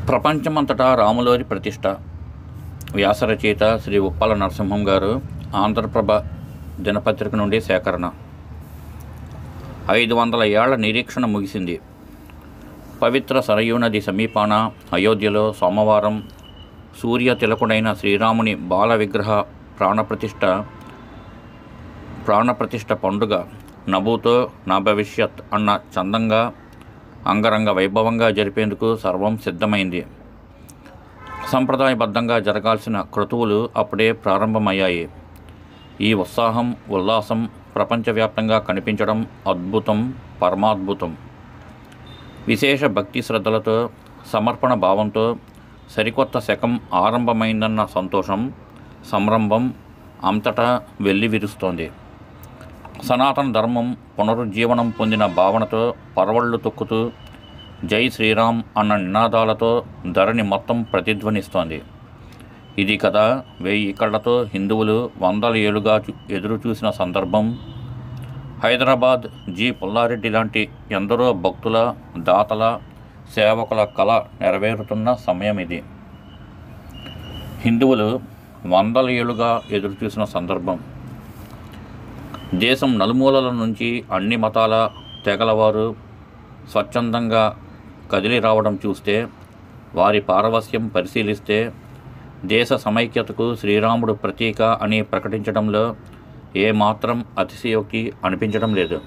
ప్రపంచమంతటా రాములోరి ప్రతిష్ట. వ్యాసరచయిత శ్రీ ఉప్పల నరసింహం గారు. ఆంధ్రప్రభ దినపత్రిక నుండి సేకరణ. 500 ఏళ్ల నిరీక్షణ ముగిసింది. పవిత్ర సరయూ నది సమీపాన అయోధ్యలో సోమవారం సూర్య తిలకుడైన శ్రీరాముని బాల విగ్రహ ప్రాణప్రతిష్ఠ పండుగ నభూతో నా భవిష్యత్ అన్న చందంగా అంగరంగ వైభవంగా జరిపేందుకు సర్వం సిద్ధమైంది. సంప్రదాయబద్ధంగా జరగాల్సిన క్రతువులు అప్పుడే ప్రారంభమయ్యాయి. ఈ ఉత్సాహం, ఉల్లాసం ప్రపంచవ్యాప్తంగా కనిపించడం అద్భుతం, పరమాద్భుతం. విశేష భక్తి శ్రద్ధలతో, సమర్పణ భావంతో సరికొత్త శకం ఆరంభమైందన్న సంతోషం, సంరంభం అంతటా వెల్లివిరుస్తోంది. సనాతన ధర్మం పునరుజ్జీవనం పొందిన భావనతో పరవళ్ళు తొక్కుతూ జై శ్రీరామ్ అన్న నినాదాలతో ధరణి మొత్తం ప్రతిధ్వనిస్తోంది. ఇది కదా 1000 కళ్ళతో హిందువులు 100 ఏళ్లుగా ఎదురు చూసిన సందర్భం. హైదరాబాద్ జి పుల్లారెడ్డి లాంటి ఎందరో భక్తుల, దాతల, సేవకుల కళ నెరవేరుతున్న సమయం ఇది. హిందువులు 100 ఏళ్లుగా ఎదురు చూసిన సందర్భం. దేశం నలుమూలల నుంచి అన్ని మతాల, తెగలవారు స్వచ్ఛందంగా కదిలి రావడం చూస్తే, వారి పారవస్యం పరిశీలిస్తే దేశ సమైక్యతకు శ్రీరాముడు ప్రతీక అని ప్రకటించడంలో ఏమాత్రం అతిశయోక్తి అనిపించడం లేదు.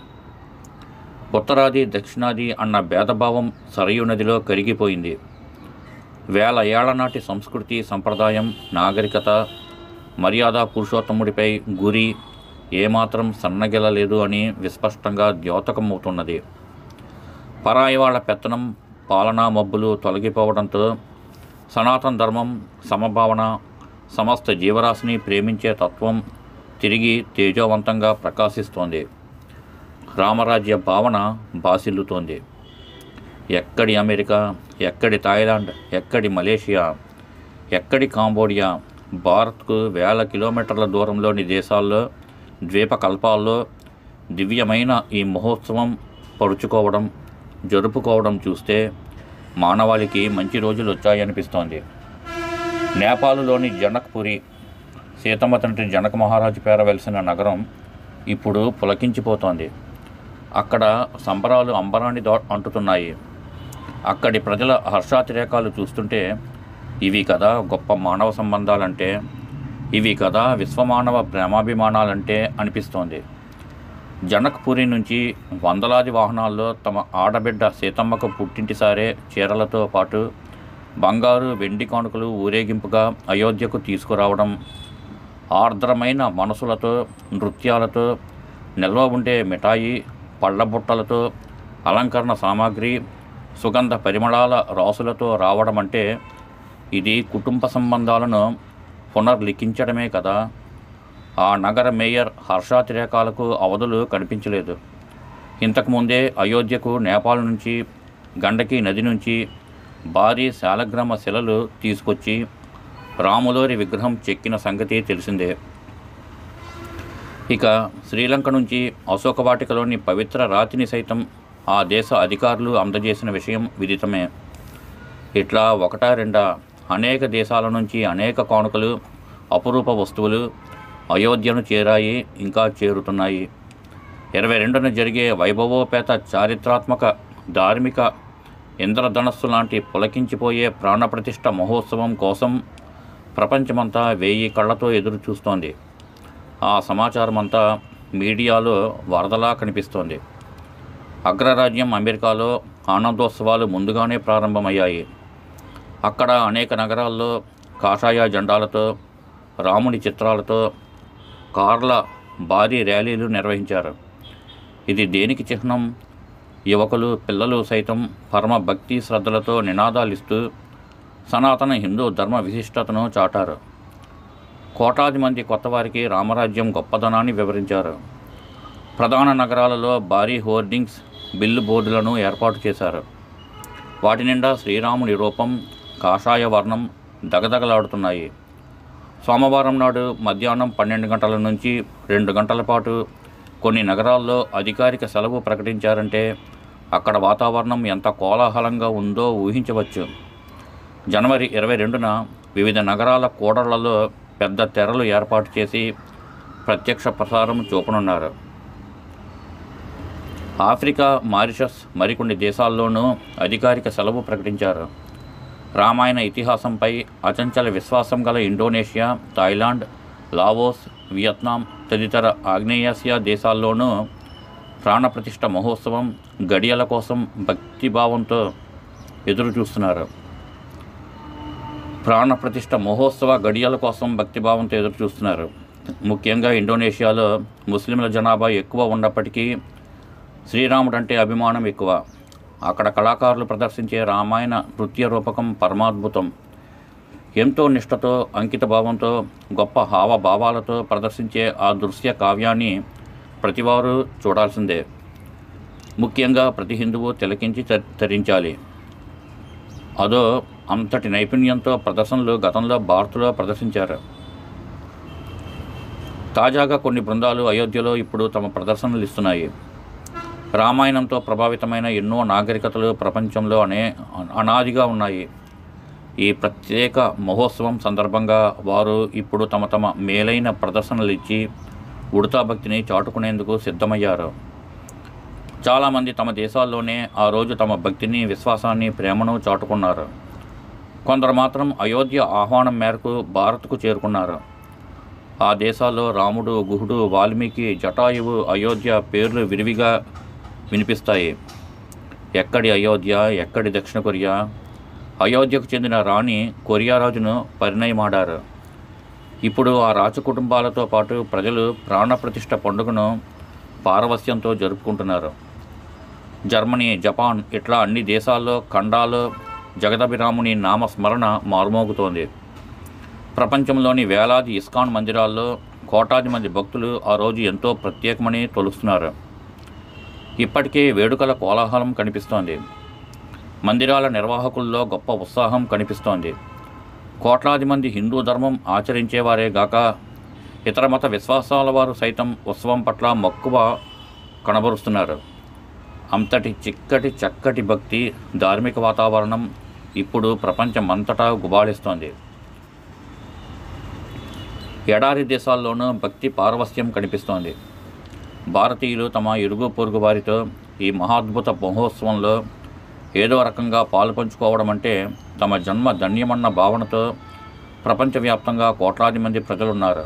ఉత్తరాది, దక్షిణాది అన్న భేదభావం సరయూ నదిలో కరిగిపోయింది. 1000 ఏళ్ల నాటి సంస్కృతి, సంప్రదాయం, నాగరికత, మర్యాద పురుషోత్తముడిపై గురి ఏమాత్రం సన్నగిల్లలేదు అని విస్పష్టంగా ద్యోతకమవుతున్నది. పరాయి వాళ్ళ పెత్తనం, పాలనా మబ్బులు తొలగిపోవడంతో సనాతన ధర్మం, సమభావన, సమస్త జీవరాశిని ప్రేమించే తత్వం తిరిగి తేజోవంతంగా ప్రకాశిస్తోంది. రామరాజ్య భావన బాసిల్లుతోంది. ఎక్కడి అమెరికా, ఎక్కడి థాయిలాండ్, ఎక్కడి మలేషియా, ఎక్కడి కాంబోడియా, భారత్కు 1000 కిలోమీటర్ల దూరంలోని దేశాల్లో, ద్వీపకల్పాల్లో దివ్యమైన ఈ మహోత్సవం జరుపుకోవడం చూస్తే మానవాళికి మంచి రోజులు వచ్చాయనిపిస్తోంది. నేపాల్లోని జనక్పురి, సీతమ్మ తండ్రి జనక మహారాజు పేర వెలిసిన నగరం ఇప్పుడు పులకించిపోతోంది. అక్కడ సంబరాలు అంబరాన్ని అంటుతున్నాయి. అక్కడి ప్రజల హర్షాతిరేకాలు చూస్తుంటే ఇవి కదా గొప్ప మానవ సంబంధాలంటే, ఇవి కదా విశ్వమానవ ప్రేమాభిమానాలంటే అనిపిస్తోంది. జనక్పురి నుంచి వందలాది వాహనాల్లో తమ ఆడబిడ్డ సీతమ్మకు పుట్టింటిసారే చీరలతో పాటు బంగారు, వెండి కానుకలు ఊరేగింపుగా అయోధ్యకు తీసుకురావడం, ఆర్ద్రమైన మనసులతో, నృత్యాలతో, నిల్వ ఉండే మిఠాయి, పళ్ళబుట్టలతో, అలంకరణ సామాగ్రి, సుగంధ పరిమళాల రాసులతో రావడం అంటే ఇది కుటుంబ సంబంధాలను పునర్లిఖించడమే కదా. ఆ నగర మేయర్ హర్షాతిరేకాలకు అవధులు కనిపించలేదు. ఇంతకుముందే అయోధ్యకు నేపాల్ నుంచి, గండకి నది నుంచి భారీ శాలగ్రామ శిలలు తీసుకొచ్చి రాములోరి విగ్రహం చెక్కిన సంగతి తెలిసిందే. ఇక శ్రీలంక నుంచి అశోకవాటికలోని పవిత్ర రాతిని సైతం ఆ దేశ అధికారులు అందజేసిన విషయం విదితమే. ఇట్లా ఒకటా రెండా అనేక దేశాల నుంచి అనేక కానుకలు, అపురూప వస్తువులు అయోధ్యను చేరాయి, ఇంకా చేరుతున్నాయి. 22న జరిగే వైభవోపేత చారిత్రాత్మక, ధార్మిక ఇంద్రధనస్సు లాంటి పులకించిపోయే ప్రాణప్రతిష్ఠ మహోత్సవం కోసం ప్రపంచమంతా 1000 కళ్ళతో ఎదురు చూస్తోంది. ఆ సమాచారమంతా మీడియాలో వరదలా కనిపిస్తోంది. అగ్రరాజ్యం అమెరికాలో ఆనందోత్సవాలు ముందుగానే ప్రారంభమయ్యాయి. అక్కడ అనేక నగరాల్లో కాషాయ జెండాలతో, రాముని చిత్రాలతో కార్ల భారీ ర్యాలీలు నిర్వహించారు. ఇది దేనికి చిహ్నం? యువకులు, పిల్లలు సైతం పరమ భక్తి శ్రద్ధలతో నినాదాలిస్తూ సనాతన హిందూ ధర్మ విశిష్టతను చాటారు. కోటాది మంది కొత్తవారికి రామరాజ్యం గొప్పదనాన్ని వివరించారు. ప్రధాన నగరాలలో భారీ హోర్డింగ్స్, బిల్లు బోర్డులను ఏర్పాటు చేశారు. వాటి నిండా శ్రీరాముని రూపం, కాషాయ వర్ణం దగదగలాడుతున్నాయి. సోమవారం నాడు మధ్యాహ్నం 12 గంటల నుంచి 2 గంటల పాటు కొన్ని నగరాల్లో అధికారిక సెలవు ప్రకటించారంటే అక్కడ వాతావరణం ఎంత కోలాహలంగా ఉందో ఊహించవచ్చు. జనవరి 22న వివిధ నగరాల కూడళ్లలో పెద్ద తెరలు ఏర్పాటు చేసి ప్రత్యక్ష ప్రసారం చూపనున్నారు. ఆఫ్రికా, మారిషస్ మరికొన్ని దేశాల్లోనూ అధికారిక సెలవు ప్రకటించారు. రామాయణ ఇతిహాసంపై అచంచల విశ్వాసం గల ఇండోనేషియా, థాయిలాండ్, లావోస్, వియత్నాం తదితర ఆగ్నేయాసియా దేశాల్లోనూ ప్రాణప్రతిష్ఠ మహోత్సవం గడియల కోసం భక్తిభావంతో ఎదురు చూస్తున్నారు. ప్రాణప్రతిష్ఠ మహోత్సవ గడియల కోసం భక్తిభావంతో ఎదురు చూస్తున్నారు. ముఖ్యంగా ఇండోనేషియాలో ముస్లింల జనాభా ఎక్కువ ఉన్నప్పటికీ శ్రీరాముడు అంటే అభిమానం ఎక్కువ. అక్కడ కళాకారులు ప్రదర్శించే రామాయణ నృత్య రూపకం పరమాద్భుతం. ఎంతో నిష్ఠతో, అంకిత భావంతో, గొప్ప హావభావాలతో ప్రదర్శించే ఆ దృశ్య కావ్యాన్ని ప్రతివారు చూడాల్సిందే. ముఖ్యంగా ప్రతి హిందువు తిలకించి తరించాలి. అదో అంతటి నైపుణ్యంతో ప్రదర్శనలు గతంలో భారత్లో ప్రదర్శించారు. తాజాగా కొన్ని బృందాలు అయోధ్యలో ఇప్పుడు తమ ప్రదర్శనలు ఇస్తున్నాయి. రామాయణంతో ప్రభావితమైన ఎన్నో నాగరికతలు ప్రపంచంలో అనాదిగా ఉన్నాయి. ఈ ప్రత్యేక మహోత్సవం సందర్భంగా వారు ఇప్పుడు తమ తమ మేలైన ప్రదర్శనలు ఇచ్చి ఉడతా భక్తిని చాటుకునేందుకు సిద్ధమయ్యారు. చాలామంది తమ దేశాల్లోనే ఆ రోజు తమ భక్తిని, విశ్వాసాన్ని, ప్రేమను చాటుకున్నారు. కొందరు మాత్రం అయోధ్య ఆహ్వానం మేరకు భారత్కు చేరుకున్నారు. ఆ దేశాల్లో రాముడు, గుహుడు, వాల్మీకి, జటాయువు, అయోధ్య పేర్లు విరివిగా వినిపిస్తాయి. ఎక్కడి అయోధ్య, ఎక్కడి దక్షిణ కొరియా? అయోధ్యకు చెందిన రాణి కొరియా రాజును పరిణయమాడారు. ఇప్పుడు ఆ రాజకుటుంబాలతో పాటు ప్రజలు ప్రాణప్రతిష్ఠ పండుగను పారవస్యంతో జరుపుకుంటున్నారు. జర్మనీ, జపాన్ ఇట్లా అన్ని దేశాల్లో, ఖండాల్లో జగదభిరాముని నామస్మరణ మారుమోగుతోంది. ప్రపంచంలోని వేలాది ఇస్కాన్ మందిరాల్లో కోటాది మంది భక్తులు ఆ రోజు ఎంతో ప్రత్యేకమని తొలుస్తున్నారు. ఇప్పటికే వేడుకల కోలాహలం కనిపిస్తోంది. మందిరాల నిర్వాహకుల్లో గొప్ప ఉత్సాహం కనిపిస్తోంది. కోట్లాది మంది హిందూ ధర్మం ఆచరించేవారే గాక ఇతర మత విశ్వాసాల వారు సైతం ఉత్సవం పట్ల మక్కువ కనబరుస్తున్నారు. అంతటి చక్కటి భక్తి, ధార్మిక వాతావరణం ఇప్పుడు ప్రపంచమంతటా గుబాళిస్తోంది. ఎడారి దేశాల్లోనూ భక్తి పారవస్యం కనిపిస్తోంది. భారతీయులు తమ ఇరుగు పొరుగు వారితో ఈ మహాద్భుత మహోత్సవంలో ఏదో రకంగా పాలు పంచుకోవడం అంటే తమ జన్మ ధన్యమన్న భావనతో ప్రపంచవ్యాప్తంగా కోట్లాది మంది ప్రజలున్నారు.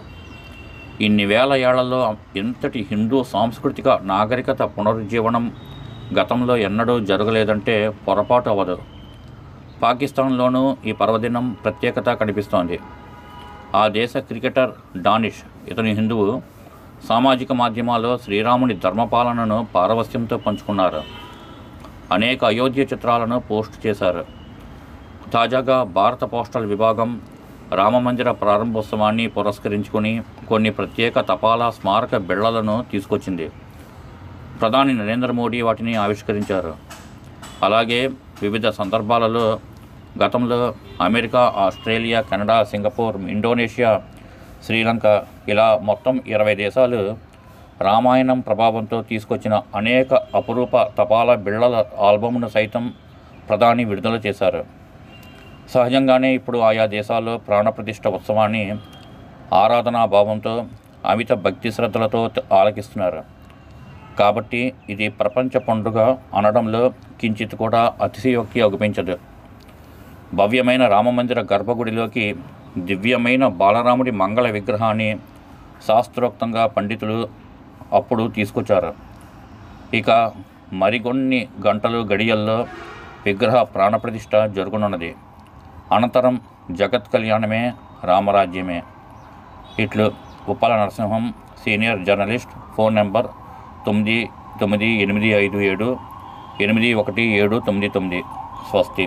ఇన్ని వేల ఏళ్లలో ఎంతటి హిందూ సాంస్కృతిక నాగరికత పునరుజ్జీవనం గతంలో ఎన్నడూ జరగలేదంటే పొరపాటు అవ్వదు. పాకిస్తాన్లోనూ ఈ పర్వదినం ప్రత్యేకత కనిపిస్తోంది. ఆ దేశ క్రికెటర్ డానిష్, ఇతని హిందువు, సామాజిక మాధ్యమాల్లో శ్రీరాముని ధర్మపాలనను పారవస్యంతో పంచుకున్నారు. అనేక అయోధ్య చిత్రాలను పోస్ట్ చేశారు. తాజాగా భారత పోస్టల్ విభాగం రామమందిర ప్రారంభోత్సవాన్ని పురస్కరించుకుని కొన్ని ప్రత్యేక తపాలా స్మారక బిళ్లలను తీసుకొచ్చింది. ప్రధాని నరేంద్ర మోడీ వాటిని ఆవిష్కరించారు. అలాగే వివిధ సందర్భాలలో గతంలో America, Australia, Canada, Singapore, Indonesia, Sri Lanka ఇలా మొత్తం 20 దేశాలు రామాయణం ప్రభావంతో తీసుకొచ్చిన అనేక అపురూప తపాలా బిళ్లల ఆల్బమ్ను సైతం ప్రధాని విడుదల చేశారు. సహజంగానే ఇప్పుడు ఆయా దేశాల్లో ప్రాణప్రతిష్ఠ ఉత్సవాన్ని ఆరాధనా భావంతో, అమిత భక్తి శ్రద్ధలతో ఆలకిస్తున్నారు. కాబట్టి ఇది ప్రపంచ పండుగ అనడంలో కించిత్ కూడా అతిశయోక్తి అగుపించదు. భవ్యమైన రామమందిర గర్భగుడిలోకి దివ్యమైన బాలరాముడి మంగళ విగ్రహాన్ని శాస్త్రోక్తంగా పండితులు అప్పుడు తీసుకొచ్చారు. ఇక మరికొన్ని గంటలు గడియల్లో విగ్రహ ప్రాణప్రతిష్ఠ జరుగునున్నది. అనంతరం జగత్ కళ్యాణమే, రామరాజ్యమే. ఇట్లు Uppala Narasimham, senior journalist. Phone number 9985581799. స్వస్తి.